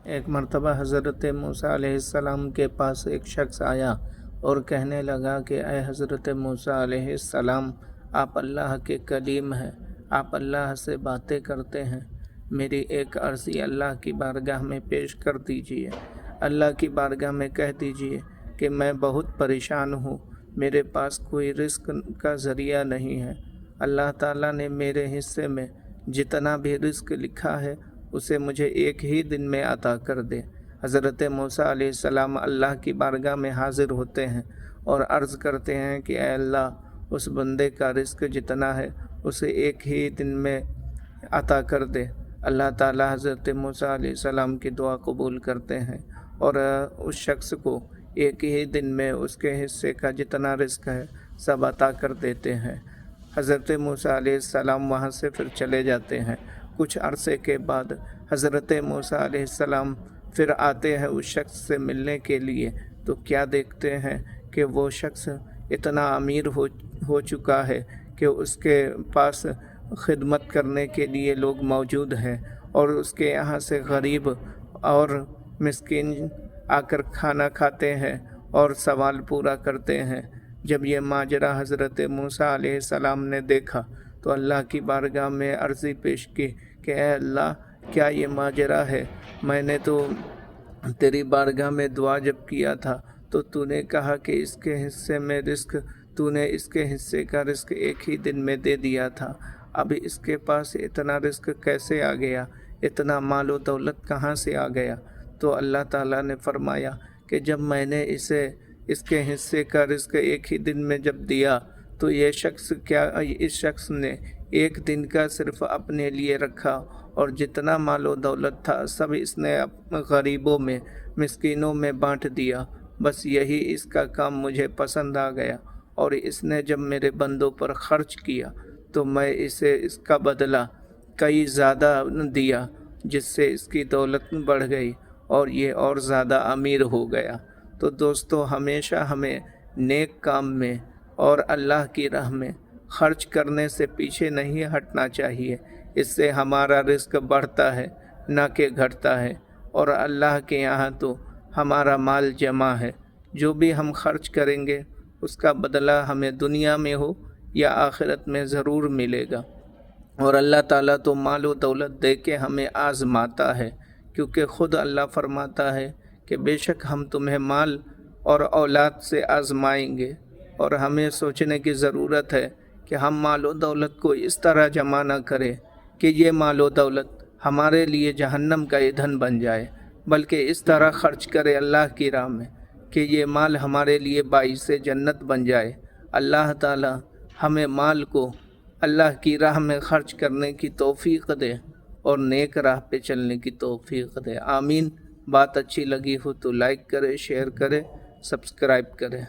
ایک مرتبہ حضرت موسیٰ علیہ السلام کے پاس ایک شخص آیا اور کہنے لگا کہ اے حضرت موسیٰ علیہ السلام، آپ اللہ کے کلیم ہیں، آپ اللہ سے باتیں کرتے ہیں، میری ایک عرضی اللہ کی بارگاہ میں پیش کر دیجئے۔ اللہ کی بارگاہ میں کہہ دیجئے کہ میں بہت پریشان ہوں، میرے پاس کوئی رزق کا ذریعہ نہیں ہے۔ اللہ تعالیٰ نے میرے حصے میں جتنا بھی رزق لکھا ہے اسے مجھے ایک ہی دن میں عطا کر دے۔ حضرت موسیٰ علیہ السلام اللہ کی بارگاہ میں حاضر ہوتے ہیں اور عرض کرتے ہیں کہ اے اللہ، اس بندے کا رزق جتنا ہے اسے ایک ہی دن میں عطا کر دے۔ اللہ تعالیٰ حضرت موسیٰ علیہ السلام کی دعا قبول کرتے ہیں اور اس شخص کو ایک ہی دن میں اس کے حصے کا جتنا رزق ہے سب عطا کر دیتے ہیں۔ حضرت موسیٰ علیہ السلام وہاں سے پھر چلے جاتے ہیں۔ کچھ عرصے کے بعد حضرت موسیٰ علیہ السلام پھر آتے ہیں اس شخص سے ملنے کے لیے، تو کیا دیکھتے ہیں کہ وہ شخص اتنا امیر ہو چکا ہے کہ اس کے پاس خدمت کرنے کے لیے لوگ موجود ہیں اور اس کے یہاں سے غریب اور مسکین آ کر کھانا کھاتے ہیں اور سوال پورا کرتے ہیں۔ جب یہ ماجرا حضرت موسیٰ علیہ السلام نے دیکھا تو اللہ کی بارگاہ میں عرضی پیش کی کہ اے اللہ، کیا یہ ماجرا ہے؟ میں نے تو تیری بارگاہ میں دعا جب کیا تھا تو نے کہا کہ اس کے حصے میں رزق، نے اس کے حصے کا رزق ایک ہی دن میں دے دیا تھا، اب اس کے پاس اتنا رزق کیسے آ گیا؟ اتنا مال و دولت کہاں سے آ گیا؟ تو اللہ تعالیٰ نے فرمایا کہ جب میں نے اس کے حصے کا رزق ایک ہی دن میں جب دیا تو اس شخص نے ایک دن کا صرف اپنے لیے رکھا اور جتنا مال و دولت تھا سب اس نے غریبوں میں، مسکینوں میں بانٹ دیا۔ بس یہی اس کا کام مجھے پسند آ گیا اور اس نے جب میرے بندوں پر خرچ کیا تو میں اسے اس کا بدلہ کئی زیادہ دیا، جس سے اس کی دولت بڑھ گئی اور یہ اور زیادہ امیر ہو گیا۔ تو دوستو، ہمیشہ ہمیں نیک کام میں اور اللہ کی راہ میں خرچ کرنے سے پیچھے نہیں ہٹنا چاہیے، اس سے ہمارا رزق بڑھتا ہے نہ کہ گھٹتا ہے، اور اللہ کے یہاں تو ہمارا مال جمع ہے، جو بھی ہم خرچ کریں گے اس کا بدلہ ہمیں دنیا میں ہو یا آخرت میں ضرور ملے گا۔ اور اللہ تعالیٰ تو مال و دولت دے کے ہمیں آزماتا ہے، کیونکہ خود اللہ فرماتا ہے کہ بے شک ہم تمہیں مال اور اولاد سے آزمائیں گے، اور ہمیں سوچنے کی ضرورت ہے کہ ہم مال و دولت کو اس طرح جمع نہ کریں کہ یہ مال و دولت ہمارے لیے جہنم کا ایندھن بن جائے، بلکہ اس طرح خرچ کرے اللہ کی راہ میں کہ یہ مال ہمارے لیے باعث جنت بن جائے۔ اللہ تعالی ہمیں مال کو اللہ کی راہ میں خرچ کرنے کی توفیق دے اور نیک راہ پہ چلنے کی توفیق دے، آمین۔ بات اچھی لگی ہو تو لائک کرے، شیئر کرے، سبسکرائب کرے۔